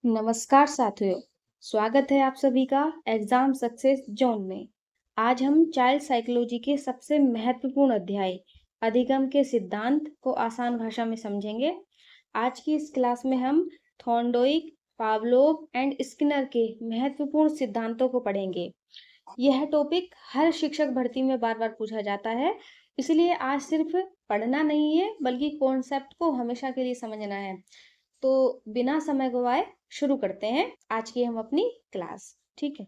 नमस्कार साथियों, स्वागत है आप सभी का एग्जाम सक्सेस जोन में। आज हम चाइल्ड साइकोलॉजी के सबसे महत्वपूर्ण अध्याय अधिगम के सिद्धांत को आसान भाषा में समझेंगे। आज की इस क्लास में हम थॉर्नडाइक, पावलोव एंड स्किनर के महत्वपूर्ण सिद्धांतों को पढ़ेंगे। यह टॉपिक हर शिक्षक भर्ती में बार बार पूछा जाता है, इसलिए आज सिर्फ पढ़ना नहीं है बल्कि कॉन्सेप्ट को हमेशा के लिए समझना है। तो बिना समय गवाए शुरू करते हैं आज की हम अपनी क्लास। ठीक है,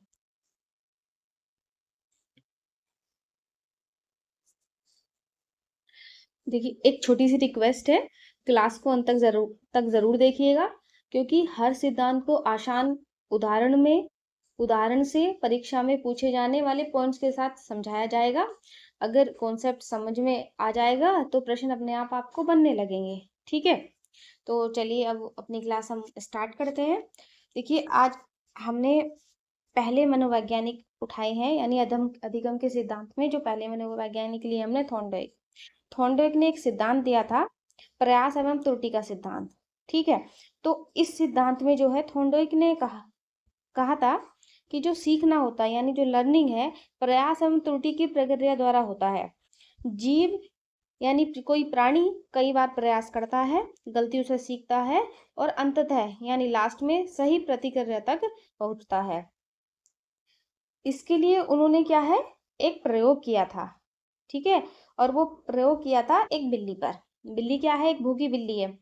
देखिए एक छोटी सी रिक्वेस्ट है, क्लास को अंत तक जरूर देखिएगा, क्योंकि हर सिद्धांत को आसान उदाहरण से परीक्षा में पूछे जाने वाले पॉइंट्स के साथ समझाया जाएगा। अगर कॉन्सेप्ट समझ में आ जाएगा तो प्रश्न अपने आप आपको बनने लगेंगे। ठीक है, तो चलिए अब अपनी क्लास हम स्टार्ट करते हैं। देखिए आज हमने पहले मनोवैज्ञानिक उठाए हैं, यानी अधिगम के सिद्धांत में जो पहले मनोवैज्ञानिक लिए हमने थॉर्नडाइक ने एक सिद्धांत दिया था, प्रयास एवं त्रुटि का सिद्धांत। ठीक है, तो इस सिद्धांत में जो है थॉर्नडाइक ने कहा था कि जो सीखना होता है यानी जो लर्निंग है, प्रयास एवं त्रुटि की प्रक्रिया द्वारा होता है। जीव यानी कोई प्राणी कई बार प्रयास करता है, गलतियों से सीखता है और अंततः यानी लास्ट में सही प्रतिक्रिया तक पहुंचता है। इसके लिए उन्होंने क्या है, एक प्रयोग किया था। ठीक है, और वो प्रयोग किया था एक बिल्ली पर। बिल्ली क्या है, एक भूखी बिल्ली है।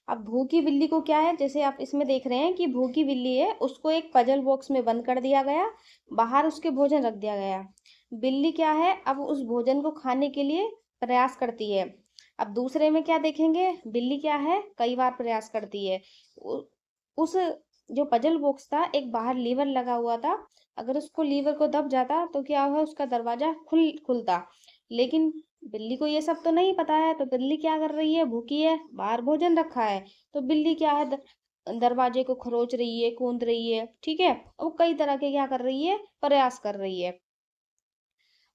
अब भूखी बिल्ली को क्या है, जैसे आप इसमें देख रहे हैं कि भूखी बिल्ली है, उसको एक पजल बॉक्स में बंद कर दिया गया, बाहर उसके भोजन रख दिया गया। बिल्ली क्या है, अब उस भोजन को खाने के लिए प्रयास करती है। अब दूसरे में क्या देखेंगे, बिल्ली क्या है, कई बार प्रयास करती है। उस जो पजल बॉक्स था, एक बाहर लीवर लगा हुआ था, अगर उसको लीवर को दब जाता तो क्या हुआ, उसका दरवाजा खुलता। लेकिन बिल्ली को ये सब तो नहीं पता है, तो बिल्ली क्या कर रही है, भूखी है, बाहर भोजन रखा है, तो बिल्ली क्या है, दरवाजे को खरोच रही है, कूद रही है। ठीक है, वो कई तरह के क्या कर रही है, प्रयास कर रही है।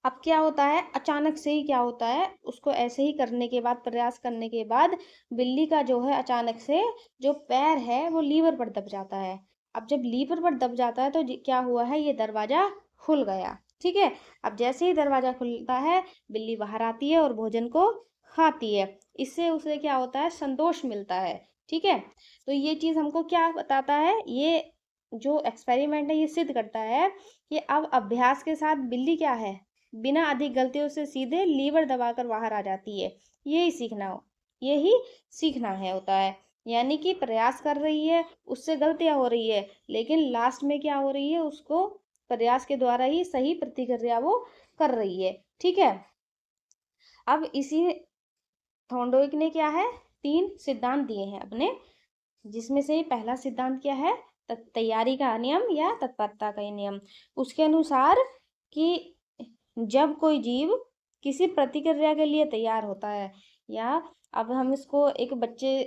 अब क्या होता है, अचानक से ही क्या होता है, उसको ऐसे ही करने के बाद, प्रयास करने के बाद बिल्ली का जो है अचानक से जो पैर है वो लीवर पर दब जाता है। अब जब लीवर पर दब जाता है तो क्या हुआ है, ये दरवाजा खुल गया। ठीक है, अब जैसे ही दरवाजा खुलता है, बिल्ली बाहर आती है और भोजन को खाती है। इससे उसे क्या होता है, संतोष मिलता है। ठीक है, तो ये चीज हमको क्या बताता है, ये जो एक्सपेरिमेंट है ये सिद्ध करता है कि अब अभ्यास के साथ बिल्ली क्या है, बिना अधिक गलतियों से सीधे लीवर दबाकर बाहर आ जाती है। यही सीखना है होता है, यानी कि प्रयास कर रही है, उससे गलतियां हो रही है, लेकिन लास्ट में क्या हो रही है, उसको प्रयास के द्वारा ही सही प्रतिक्रिया वो कर रही है। ठीक है, अब इसी थॉर्नडाइक ने क्या है, 3 सिद्धांत दिए हैं अपने, जिसमें से पहला सिद्धांत क्या है, तैयारी का नियम या तत्परता का नियम। उसके अनुसार कि जब कोई जीव किसी प्रतिक्रिया के लिए तैयार होता है, या अब हम इसको एक बच्चे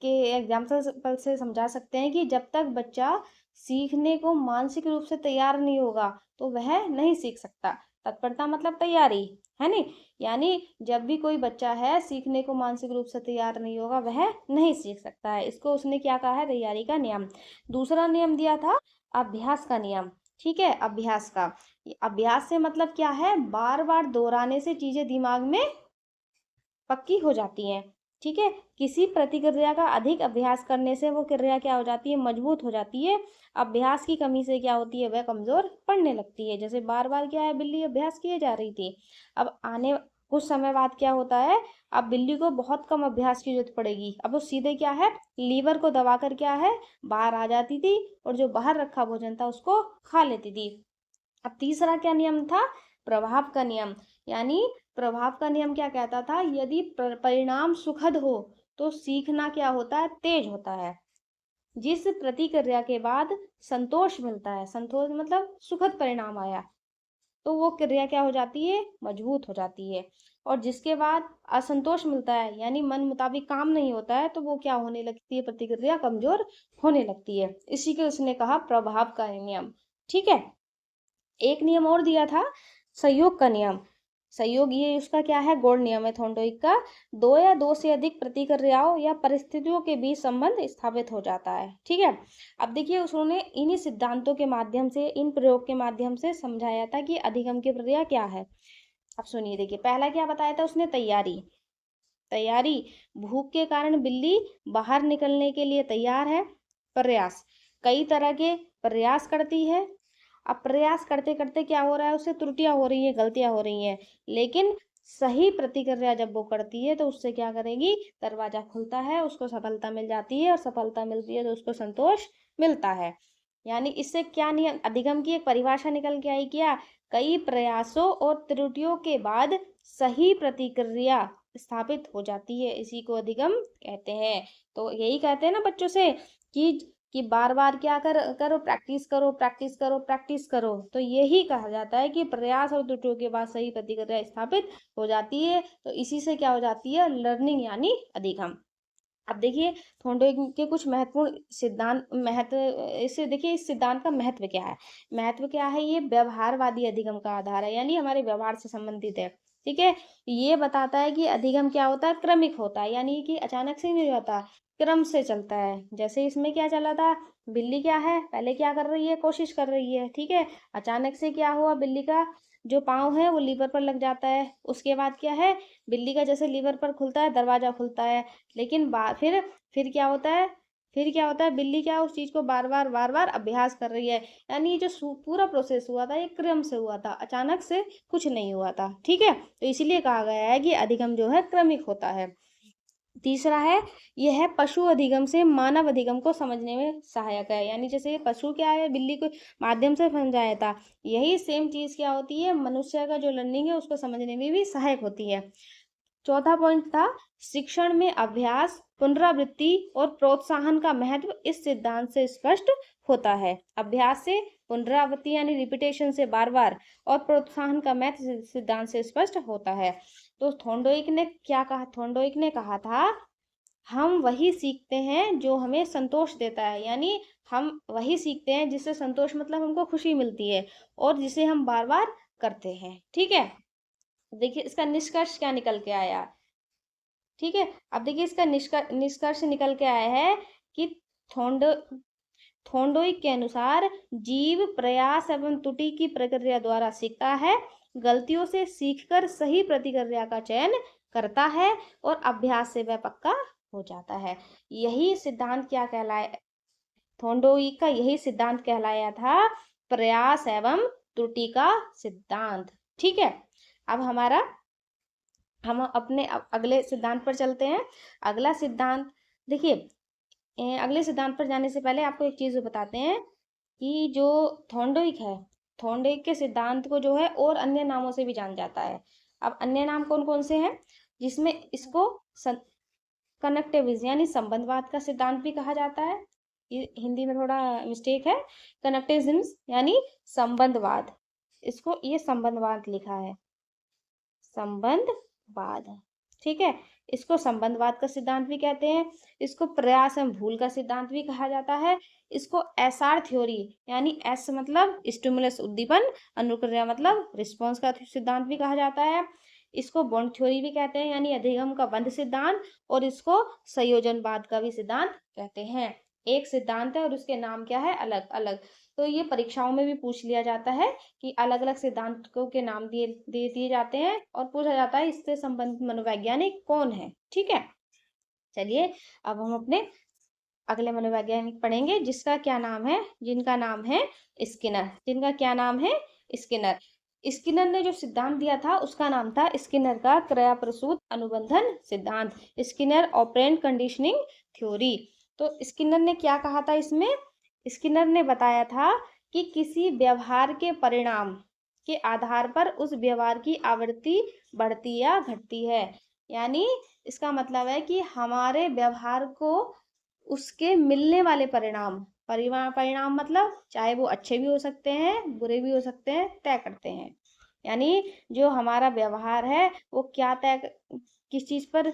के एग्जाम्पल से समझा सकते हैं कि जब तक बच्चा सीखने को मानसिक रूप से तैयार नहीं होगा तो वह नहीं सीख सकता। तत्परता मतलब तैयारी, है नी, यानी जब भी कोई बच्चा है सीखने को मानसिक रूप से तैयार नहीं होगा, वह नहीं सीख सकता है। इसको उसने क्या कहा है, तैयारी का नियम। दूसरा नियम दिया था अभ्यास का नियम। ठीक है, अभ्यास का, अभ्यास से मतलब क्या है, बार बार दोहराने से चीजें दिमाग में पक्की हो जाती हैं। ठीक है, किसी प्रतिक्रिया का अधिक अभ्यास करने से वो क्रिया क्या हो जाती है, मजबूत हो जाती है। अभ्यास की कमी से क्या होती है, वह कमजोर पड़ने लगती है। जैसे बार बार क्या है, बिल्ली अभ्यास किए जा रही थी, अब आने कुछ समय बाद क्या होता है, अब बिल्ली को बहुत कम अभ्यास की जरूरत पड़ेगी। अब वो सीधे क्या है, लीवर को दबाकर क्या है, बाहर आ जाती थी और जो बाहर रखा भोजन था उसको खा लेती थी। अब तीसरा क्या नियम था, प्रभाव का नियम। यानी प्रभाव का नियम क्या कहता था, यदि परिणाम सुखद हो तो सीखना क्या होता है, तेज होता है। जिस प्रतिक्रिया के बाद संतोष मिलता है, संतोष मतलब सुखद परिणाम आया, तो वो क्रिया क्या हो जाती है, मजबूत हो जाती है। और जिसके बाद असंतोष मिलता है, यानी मन मुताबिक काम नहीं होता है, तो वो क्या होने लगती है, प्रतिक्रिया कमजोर होने लगती है। इसी के उसने कहा प्रभाव का नियम। ठीक है, एक नियम और दिया था, सहयोग का नियम। सहयोग ये उसका क्या है, गौड़ नियम है थॉर्नडाइक का। दो या दो से अधिक प्रतिक्रियाओं या परिस्थितियों के बीच संबंध स्थापित हो जाता है। ठीक है, अब देखिए उन्होंने इन्हीं सिद्धांतों के माध्यम से, इन प्रयोग के माध्यम से समझाया था कि अधिगम की प्रक्रिया क्या है। अब सुनिए, देखिए पहला क्या बताया था उसने, तैयारी। तैयारी, भूख के कारण बिल्ली बाहर निकलने के लिए तैयार है। प्रयास, कई तरह के प्रयास करती है। अब प्रयास करते करते क्या हो रहा है, उससे त्रुटियां हो रही हैं, गलतियां हो रही हैं, लेकिन सही प्रतिक्रिया जब वो करती है तो उससे क्या करेगी, दरवाजा खुलता है, उसको सफलता मिल जाती है, और सफलता मिलती है तो उसको संतोष मिलता है। यानी इससे क्या नियम, अधिगम की एक परिभाषा निकल के आई, क्या, कई प्रयासों और त्रुटियों के बाद सही प्रतिक्रिया स्थापित हो जाती है, इसी को अधिगम कहते हैं। तो यही कहते हैं ना बच्चों से कि बार बार क्या करो, प्रैक्टिस करो, प्रैक्टिस करो, प्रैक्टिस करो। तो यही कहा जाता है कि प्रयास और त्रुटियों के बाद सही प्रतिक्रिया स्थापित हो जाती है, तो इसी से क्या हो जाती है, लर्निंग यानी अधिगम। अब देखिए थॉर्नडाइक के कुछ महत्वपूर्ण सिद्धांत, महत्व, इससे देखिए इस सिद्धांत का महत्व क्या है। महत्व क्या है, ये व्यवहारवादी अधिगम का आधार है, यानी हमारे व्यवहार से संबंधित है। ठीक है, ये बताता है कि अधिगम क्या होता है, क्रमिक होता है, यानी कि अचानक से नहीं होता, क्रम से चलता है। जैसे इसमें क्या चला था, बिल्ली क्या है, पहले क्या कर रही है, कोशिश कर रही है, ठीक है, अचानक से क्या हुआ, बिल्ली का जो पाँव है वो लीवर पर लग जाता है। उसके बाद क्या है, बिल्ली का जैसे लीवर पर खुलता है, दरवाजा खुलता है, लेकिन फिर क्या होता है, बिल्ली क्या उस चीज को बार बार अभ्यास कर रही है। यानी ये जो पूरा प्रोसेस हुआ था, ये क्रम से हुआ था, अचानक से कुछ नहीं हुआ था। ठीक है, तो इसीलिए कहा गया है कि अधिगम जो है क्रमिक होता है। तीसरा है, यह है पशु अधिगम से मानव अधिगम को समझने में सहायक है। यानी जैसे पशु क्या है, बिल्ली के माध्यम से समझाया था, यही सेम चीज क्या होती है, मनुष्य का जो लर्निंग है उसको समझने में भी सहायक होती है। चौथा पॉइंट था, शिक्षण में अभ्यास, पुनरावृत्ति और प्रोत्साहन का महत्व इस सिद्धांत से स्पष्ट होता है। अभ्यास से, पुनरावृत्ति यानी रिपीटेशन से, बार बार, और प्रोत्साहन का महत्व सिद्धांत से स्पष्ट होता है। तो थॉर्नडाइक ने क्या कहा, थॉर्नडाइक ने कहा था, हम वही सीखते हैं जो हमें संतोष देता है। यानी हम वही सीखते हैं जिससे संतोष मतलब हमको खुशी मिलती है, और जिसे हम बार बार करते हैं। ठीक है, देखिए इसका निष्कर्ष क्या निकल के आया। ठीक है, अब देखिए इसका निष्कर्ष निकल के आया है कि थॉर्नडाइक के अनुसार जीव प्रयास एवं त्रुटि की प्रक्रिया द्वारा सीखता है, गलतियों से सीखकर सही प्रतिक्रिया का चयन करता है, और अभ्यास से वह पक्का हो जाता है। यही सिद्धांत क्या कहलाया, थॉर्नडाइक का यही सिद्धांत कहलाया था प्रयास एवं त्रुटि का सिद्धांत। ठीक है, अब हम अपने अगले सिद्धांत पर चलते हैं। अगला सिद्धांत, देखिए अगले सिद्धांत पर जाने से पहले आपको एक चीज बताते हैं कि जो थॉर्नडाइक है, थॉर्नडाइक के सिद्धांत को जो है और अन्य नामों से भी जाना जाता है। अब अन्य नाम कौन कौन से हैं, जिसमें इसको कनेक्टिविज्म यानी संबंधवाद का सिद्धांत भी कहा जाता है। ये हिंदी में थोड़ा मिस्टेक है, कनेक्टिविज्म यानी संबंधवाद, इसको ये संबंधवाद लिखा है, संबंधवाद। ठीक है, इसको संबंधवाद का सिद्धांत भी कहते हैं। इसको प्रयास एवं भूल का सिद्धांत भी कहा जाता है। इसको एसआर थ्योरी यानी एस मतलब स्टिमुलस उद्दीपन, अनुक्रिया मतलब रिस्पॉन्स का सिद्धांत भी कहा जाता है। इसको बॉन्ड थ्योरी भी कहते हैं, यानी अधिगम का बंध सिद्धांत, और इसको संयोजनवाद का भी सिद्धांत कहते हैं। एक सिद्धांत है और उसके नाम क्या है, अलग अलग। तो ये परीक्षाओं में भी पूछ लिया जाता है कि अलग अलग सिद्धांतों के नाम दे दिए जाते हैं, और पूछा जाता है इससे संबंधित मनोवैज्ञानिक कौन है। ठीक है, चलिए अब हम अपने अगले मनोवैज्ञानिक पढ़ेंगे, जिसका क्या नाम है, जिनका नाम है स्किनर। जिनका क्या नाम है, स्किनर। स्किनर ने जो सिद्धांत दिया था उसका नाम था स्किनर का क्रिया प्रसूत अनुबंधन सिद्धांत, स्किनर ऑपरेंट कंडीशनिंग थ्योरी। तो स्किनर ने क्या कहा था इसमें, स्किनर ने बताया था कि किसी व्यवहार के परिणाम के आधार पर उस व्यवहार की आवृत्ति बढ़ती या घटती है। यानी इसका मतलब है कि हमारे व्यवहार को उसके मिलने वाले परिणाम मतलब चाहे वो अच्छे भी हो सकते हैं, बुरे भी हो सकते हैं, तय करते हैं। यानी जो हमारा व्यवहार है वो क्या किस चीज पर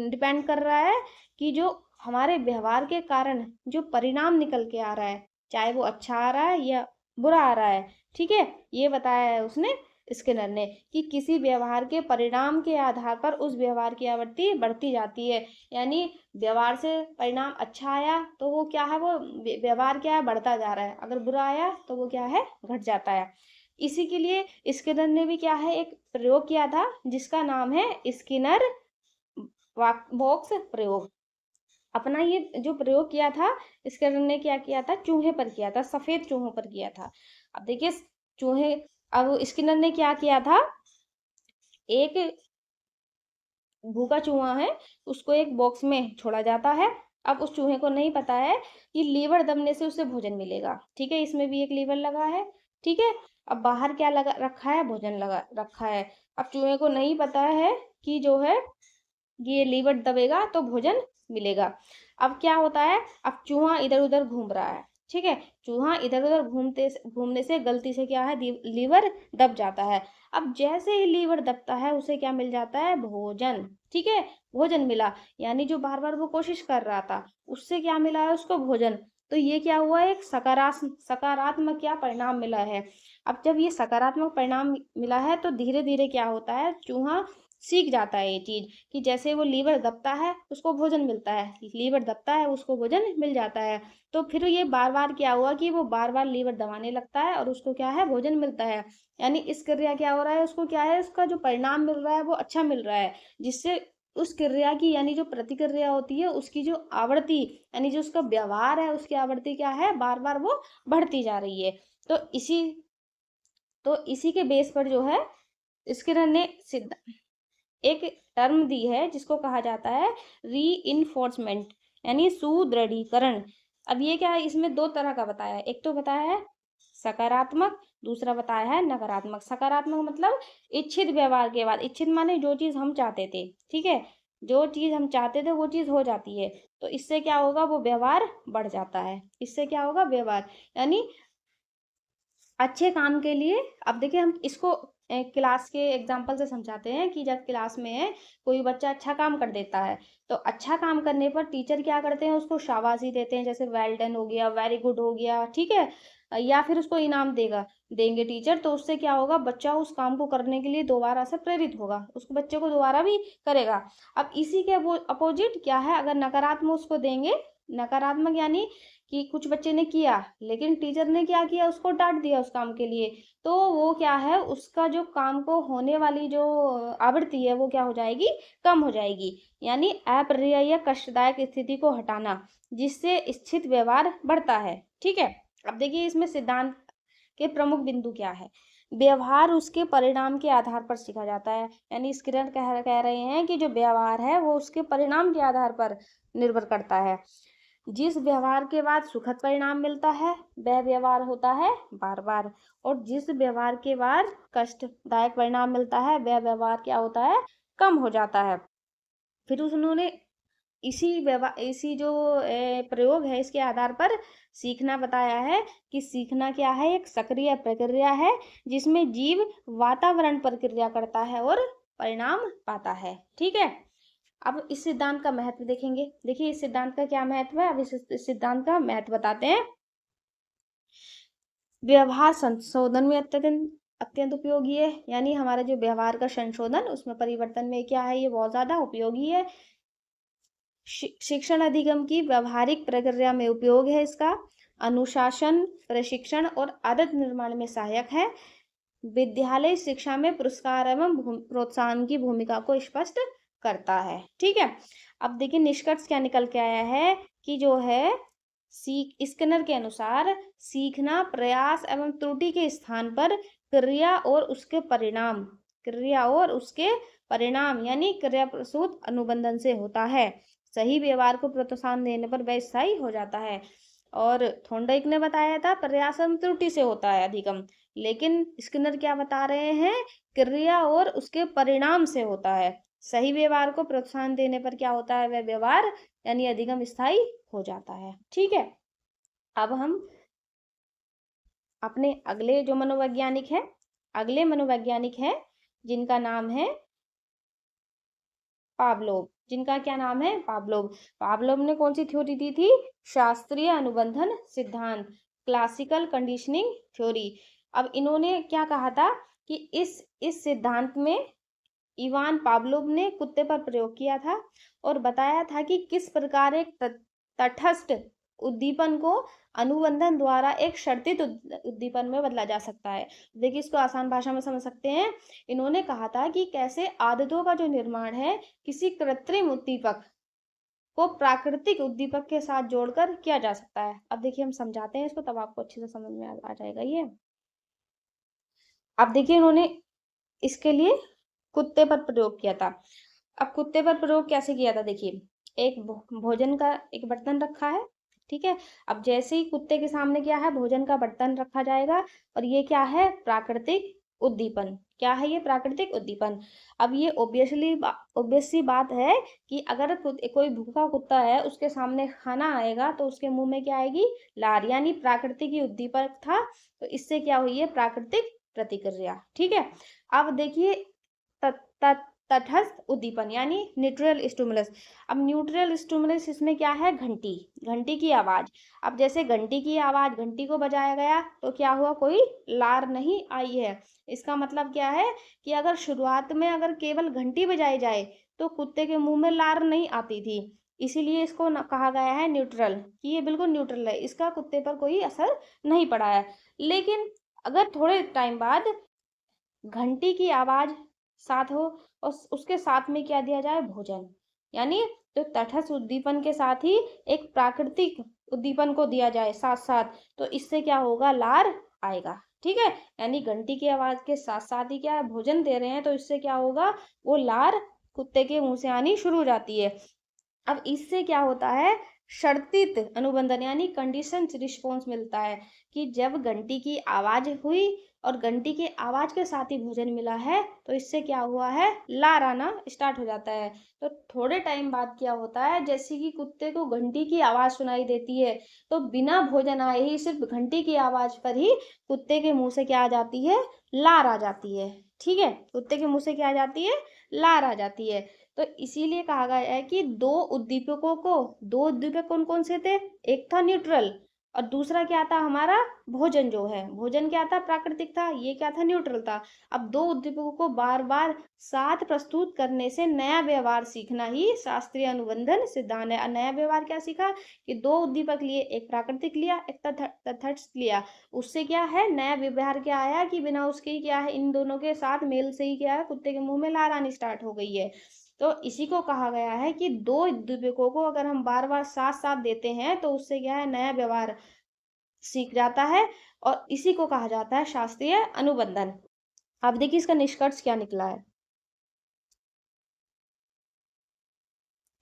डिपेंड कर रहा है, कि जो हमारे व्यवहार के कारण जो परिणाम निकल के आ रहा है, चाहे वो अच्छा आ रहा है या बुरा आ रहा है। ठीक है, ये बताया है उसने स्किनर ने कि किसी व्यवहार के परिणाम के आधार पर उस व्यवहार की आवृत्ति बढ़ती जाती है। यानी व्यवहार से परिणाम अच्छा आया तो वो क्या है, वो व्यवहार क्या है, बढ़ता जा रहा है। अगर बुरा आया तो वो क्या है, घट जाता है। इसी के लिए स्किनर ने भी क्या है, एक प्रयोग किया था जिसका नाम है स्किनर बॉक्स प्रयोग। अपना ये जो प्रयोग किया था स्किनर ने क्या किया था, चूहे पर किया था, सफेद चूहों पर किया था। अब देखिए चूहे, अब स्किनर ने क्या किया था, एक भूखा चूहा है उसको एक बॉक्स में छोड़ा जाता है। अब उस चूहे को नहीं पता है कि लीवर दबने से उसे भोजन मिलेगा, ठीक है, इसमें भी एक लीवर लगा है, ठीक है। अब बाहर क्या लगा रखा है, भोजन लगा रखा है। अब चूहे को नहीं पता है कि जो है ये लीवर दबेगा तो भोजन मिलेगा। अब क्या होता है, अब चूहा इधर उधर घूम रहा है, ठीक है, चूहा इधर उधर घूमने से गलती से क्या है, लीवर दब जाता है। अब जैसे ही लीवर दबता है उसे क्या मिल जाता है, भोजन, ठीक है, भोजन मिला। यानी जो बार बार वो कोशिश कर रहा था उससे क्या मिला है, उसको भोजन। तो ये क्या हुआ, एक सकारात्मक क्या परिणाम मिला है। अब जब ये सकारात्मक परिणाम मिला है तो धीरे धीरे क्या होता है, चूहा सीख जाता है ये चीज कि जैसे वो लीवर दबता है उसको भोजन मिलता है, लीवर दबता है उसको भोजन मिल जाता है। तो फिर ये बार बार क्या हुआ कि वो बार बार लीवर दबाने लगता है और उसको क्या है, भोजन मिलता है। यानी इस क्रिया क्या हो रहा है, उसको क्या है, उसका जो परिणाम मिल रहा है वो अच्छा मिल रहा है, जिससे उस क्रिया की यानी जो प्रतिक्रिया होती है उसकी जो आवृत्ति यानी जो उसका व्यवहार है उसकी आवृत्ति क्या है, बार बार वो बढ़ती जा रही है। तो इसी के बेस पर जो है स्किनर ने सिद्ध एक टर्म दी है जिसको कहा जाता है रीइंफोर्समेंट, यानी सुदृढ़ीकरण। अब ये क्या है, इसमें दो तरह का बताया है, एक तो बताया है सकारात्मक, दूसरा बताया है नकारात्मक। सकारात्मक मतलब इच्छित व्यवहार के बाद, इच्छित माने जो चीज हम चाहते थे, ठीक है, जो चीज हम चाहते थे वो चीज हो जाती है, तो इससे क्या होगा, वो व्यवहार बढ़ जाता है। इससे क्या होगा, व्यवहार यानी अच्छे काम के लिए। अब देखिए हम इसको क्लास के एग्जाम्पल से समझाते हैं कि जब क्लास में कोई बच्चा अच्छा काम कर देता है तो अच्छा काम करने पर टीचर क्या करते हैं, उसको शाबाशी देते हैं, जैसे वेल डन हो गया, वेरी गुड हो गया, ठीक है, या फिर उसको इनाम देंगे टीचर। तो उससे क्या होगा, बच्चा उस काम को करने के लिए दोबारा से प्रेरित होगा, उसको बच्चे को दोबारा भी करेगा। अब इसी के वो अपोजिट क्या है, अगर नकारात्मक उसको देंगे, नकारात्मक यानी कि कुछ बच्चे ने किया लेकिन टीचर ने क्या किया, उसको डांट दिया उस काम के लिए, तो वो क्या है, उसका जो काम को होने वाली जो आवृत्ति है वो क्या हो जाएगी, कम हो जाएगी। यानी अप्रिय या कष्टदायक स्थिति को हटाना, जिससे इच्छित व्यवहार बढ़ता है, ठीक है। अब देखिए इसमें सिद्धांत के प्रमुख बिंदु क्या है। व्यवहार उसके परिणाम के आधार पर सीखा जाता है, यानी स्किनर कह रहे हैं कि जो व्यवहार है वो उसके परिणाम के आधार पर निर्भर करता है। जिस व्यवहार के बाद सुखद परिणाम मिलता है वह व्यवहार होता है बार बार, और जिस व्यवहार के बाद कष्टदायक परिणाम मिलता है वह व्यवहार क्या होता है, कम हो जाता है। फिर उन्होंने इसी जो प्रयोग है इसके आधार पर सीखना बताया है कि सीखना क्या है, एक सक्रिय प्रक्रिया है जिसमें जीव वातावरण पर क्रिया करता है और परिणाम पाता है, ठीक है। अब इस सिद्धांत का महत्व देखेंगे। देखिए इस सिद्धांत का क्या महत्व है, अब इस सिद्धांत का महत्व बताते हैं। व्यवहार संशोधन में अत्यंत उपयोगी है, यानी हमारा जो व्यवहार का संशोधन उसमें परिवर्तन में क्या है, ये बहुत ज्यादा उपयोगी है। शिक्षण अधिगम की व्यवहारिक प्रक्रिया में उपयोग है इसका। अनुशासन, प्रशिक्षण और आदत निर्माण में सहायक है। विद्यालय शिक्षा में पुरस्कार एवं प्रोत्साहन की भूमिका को स्पष्ट करता है, ठीक है। अब देखिए निष्कर्ष क्या निकल के आया है कि जो है स्किनर के अनुसार सीखना प्रयास एवं त्रुटि के स्थान पर क्रिया और उसके परिणाम यानी क्रिया प्रसूत अनुबंधन से होता है। सही व्यवहार को प्रोत्साहन देने पर वह स्थायी हो जाता है। और थॉर्नडाइक ने बताया था प्रयास एवं त्रुटि से होता है अधिगम, लेकिन स्किनर क्या बता रहे हैं, क्रिया और उसके परिणाम से होता है। सही व्यवहार को प्रोत्साहन देने पर क्या होता है, वह व्यवहार यानी अधिगम स्थायी हो जाता है, ठीक है। अब हम अपने अगले मनोवैज्ञानिक है जिनका नाम है पावलोव। जिनका क्या नाम है, पावलोव ने कौन सी थ्योरी दी थी, शास्त्रीय अनुबंधन सिद्धांत, क्लासिकल कंडीशनिंग थ्योरी। अब इन्होंने क्या कहा था कि इस सिद्धांत में इवान पावलोव ने कुत्ते पर प्रयोग किया था और बताया था कि किस प्रकार एक तटस्थ उद्दीपन को अनुबंधन द्वारा एक शर्तित उद्दीपन में बदला जा सकता है। देखिए, इसको आसान भाषा में समझ सकते हैं। इन्होंने कहा था कि कैसे आदतों का जो निर्माण है किसी कृत्रिम उद्दीपक को प्राकृतिक उद्दीपक के साथ जोड़कर किया जा सकता है। अब देखिए, हम समझाते हैं इसको, तब आपको अच्छे से समझ में आ जाएगा ये। अब देखिए, इन्होंने इसके लिए कुत्ते पर प्रयोग किया था। अब कुत्ते पर प्रयोग कैसे किया था, देखिए, एक भोजन का एक बर्तन रखा है, ठीक है। अब जैसे ही कुत्ते के सामने क्या है, भोजन का बर्तन रखा जाएगा और ये क्या है, प्राकृतिक उद्दीपन। क्या है ये, प्राकृतिक उद्दीपन। अब ये ऑब्वियस सी बात है कि अगर कोई भूखा कुत्ता है, उसके सामने खाना आएगा तो उसके मुंह में क्या आएगी, लार, यानी प्राकृतिक ही उद्दीपक था, तो इससे क्या हुई है, प्राकृतिक प्रतिक्रिया, ठीक है। अब देखिए, तटस्थ उद्दीपन यानी न्यूट्रल स्टिमुलस। अब न्यूट्रल स्टिमुलस इसमें क्या है, घंटी, घंटी की आवाज। अब जैसे घंटी की आवाज, घंटी को बजाया गया तो क्या हुआ, कोई लार नहीं आई है। इसका मतलब क्या है कि अगर शुरुआत में अगर केवल घंटी बजाई जाए तो कुत्ते के मुंह में लार नहीं आती थी, इसीलिए इसको कहा गया है न्यूट्रल, कि ये बिल्कुल न्यूट्रल है, इसका कुत्ते पर कोई असर नहीं पड़ा है। लेकिन अगर थोड़े टाइम बाद घंटी की आवाज साथ हो और उसके साथ में क्या दिया जाए, भोजन, यानी तो तटस्थ उद्दीपन के साथ ही एक प्राकृतिक उद्दीपन को दिया जाए साथ साथ, तो इससे क्या होगा, लार आएगा, ठीक है। यानी घंटी की आवाज के साथ साथ ही क्या है, भोजन दे रहे हैं, तो इससे क्या होगा, वो लार कुत्ते के मुंह से आनी शुरू हो जाती है। अब इससे क्या होता है, शर्तित अनुबंधन यानी कंडीशन रिस्पॉन्स मिलता है, कि जब घंटी की आवाज हुई और घंटी की आवाज के साथ ही भोजन मिला है, तो इससे क्या हुआ है, लार आना स्टार्ट हो जाता है। तो थोड़े टाइम बाद क्या होता है, जैसे कि कुत्ते को घंटी की आवाज सुनाई देती है, तो बिना भोजन आए ही सिर्फ घंटी की आवाज पर ही कुत्ते के मुंह से क्या आ जाती है, लार आ जाती है, ठीक है। कुत्ते के मुंह से क्या आ जाती है, लार आ जाती है। तो इसीलिए कहा गया है कि दो उद्दीपक कौन कौन से थे, एक था न्यूट्रल और दूसरा क्या था हमारा, भोजन। जो है भोजन क्या था, प्राकृतिक था, ये क्या था, न्यूट्रल था। अब दो उद्दीपकों को बार बार साथ प्रस्तुत करने से नया व्यवहार सीखना ही शास्त्रीय अनुबंधन सिद्धांत है। नया व्यवहार क्या सीखा, कि दो उद्दीपक लिए, एक प्राकृतिक लिया, एक तटस्थ लिया, उससे क्या है, नया व्यवहार क्या आया, कि बिना उसके क्या है, इन दोनों के साथ मेल से ही क्या है, कुत्ते के मुंह में लार आनी स्टार्ट हो गई है। तो इसी को कहा गया है कि दो उद्दीपकों को अगर हम बार बार साथ साथ देते हैं तो उससे क्या है, नया व्यवहार सीख जाता है, और इसी को कहा जाता है शास्त्रीय अनुबंधन। अब देखिए, इसका निष्कर्ष क्या निकला है।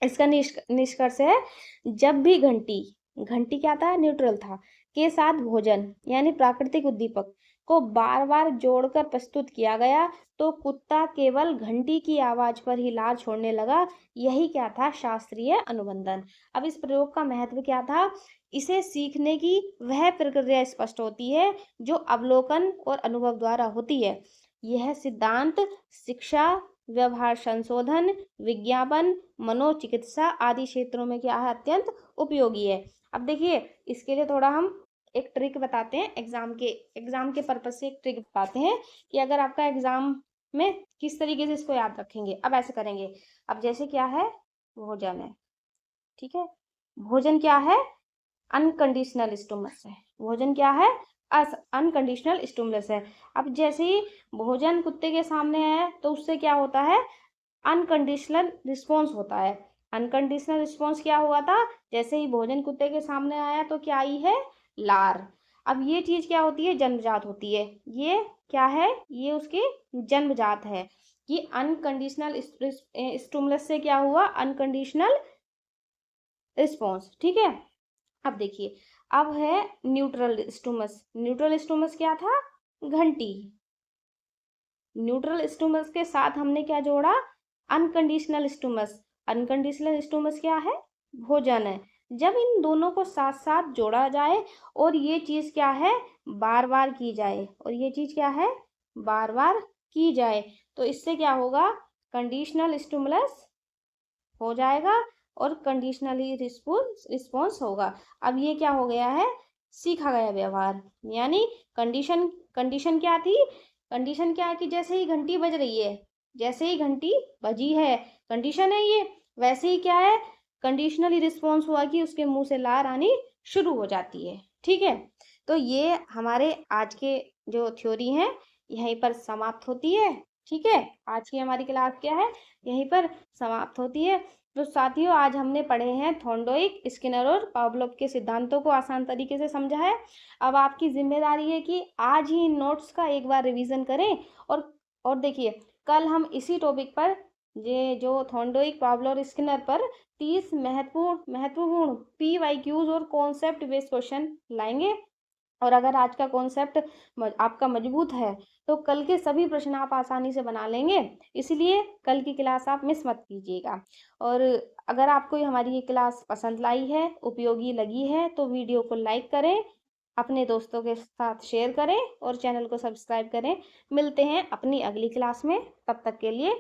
इसका निष्कर्ष है, जब भी घंटी, घंटी क्या था, न्यूट्रल था, के साथ भोजन यानी प्राकृतिक उद्दीपक को बार बार जोड़कर प्रस्तुत किया गया, तो कुत्ता केवल घंटी की आवाज पर ही लार छोड़ने लगा। यही क्या था, शास्त्रीय अनुबंधन। अब इस प्रयोग का महत्व क्या था, इसे सीखने की वह प्रक्रिया स्पष्ट होती है जो अवलोकन और अनुभव द्वारा होती है। यह सिद्धांत शिक्षा, व्यवहार संशोधन, विज्ञापन, मनोचिकित्सा आदि क्षेत्रों में क्या है, अत्यंत उपयोगी है। अब देखिए, इसके लिए थोड़ा हम एक ट्रिक बताते हैं, एग्जाम के पर्पज से एक ट्रिक बताते हैं कि अगर आपका एग्जाम में किस तरीके से इसको याद रखेंगे। अब ऐसे करेंगे, अब जैसे क्या है, भोजन है, ठीक है, भोजन क्या है, अनकंडीशनल स्टिमुलस है, भोजन क्या है, अनकंडीशनल स्टिमुलस है। अब जैसे ही भोजन कुत्ते के सामने है तो उससे क्या होता है, अनकंडीशनल रिस्पॉन्स होता है। अनकंडीशनल रिस्पॉन्स क्या हुआ था, जैसे ही भोजन कुत्ते के सामने आया तो क्या आई है, लार। अब ये चीज क्या होती है, जन्मजात होती है। ये क्या है, ये उसकी जन्मजात है कि अनकंडीशनल स्टिमुलस से क्या हुआ, अनकंडीशनल रिस्पॉन्स, ठीक है। अब देखिए, अब है न्यूट्रल स्टिमुलस। न्यूट्रल स्टिमुलस क्या था, घंटी। न्यूट्रल स्टिमुलस के साथ हमने क्या जोड़ा, अनकंडीशनल स्टिमुलस। अनकंडीशनल स्टिमुलस क्या है, भोजन है। जब इन दोनों को साथ साथ जोड़ा जाए और ये चीज क्या है, बार बार की जाए, और ये चीज क्या है, बार बार की जाए, तो इससे क्या होगा, कंडीशनल स्टिमुलस हो जाएगा और कंडीशनली रिस्पॉन्स होगा। अब ये क्या हो गया है, सीखा गया व्यवहार। यानी कंडीशन कंडीशन क्या थी, कंडीशन क्या है कि जैसे ही घंटी बज रही है, जैसे ही घंटी बजी है, कंडीशन है ये, वैसे ही क्या है, कंडीशनली रिस्पॉन्स हुआ कि उसके मुंह से लार आनी शुरू हो जाती है। ठीक है, तो ये हमारे आज के जो थ्योरी है यहीं पर समाप्त होती है। ठीक है, आज की हमारी क्लास क्या है, यहीं पर समाप्त होती है। तो साथियों, आज हमने पढ़े हैं थॉर्नडाइक, स्किनर और पावलोव के सिद्धांतों को आसान तरीके से समझा है। अब आपकी जिम्मेदारी है कि आज ही इन नोट्स का एक बार रिवीजन करें, और देखिए कल हम इसी टॉपिक पर, ये जो थॉर्नडाइक, पावलोव और स्किनर पर 30 महत्वपूर्ण महत्वपूर्ण PYQs और कॉन्सेप्ट बेस्ड क्वेश्चन लाएंगे। और अगर आज का कॉन्सेप्ट आपका मजबूत है तो कल के सभी प्रश्न आप आसानी से बना लेंगे। इसलिए कल की क्लास आप मिस मत कीजिएगा। और अगर आपको हमारी ये क्लास पसंद लाई है, उपयोगी लगी है, तो वीडियो को लाइक करें, अपने दोस्तों के साथ शेयर करें और चैनल को सब्सक्राइब करें। मिलते हैं अपनी अगली क्लास में, तब तक के लिए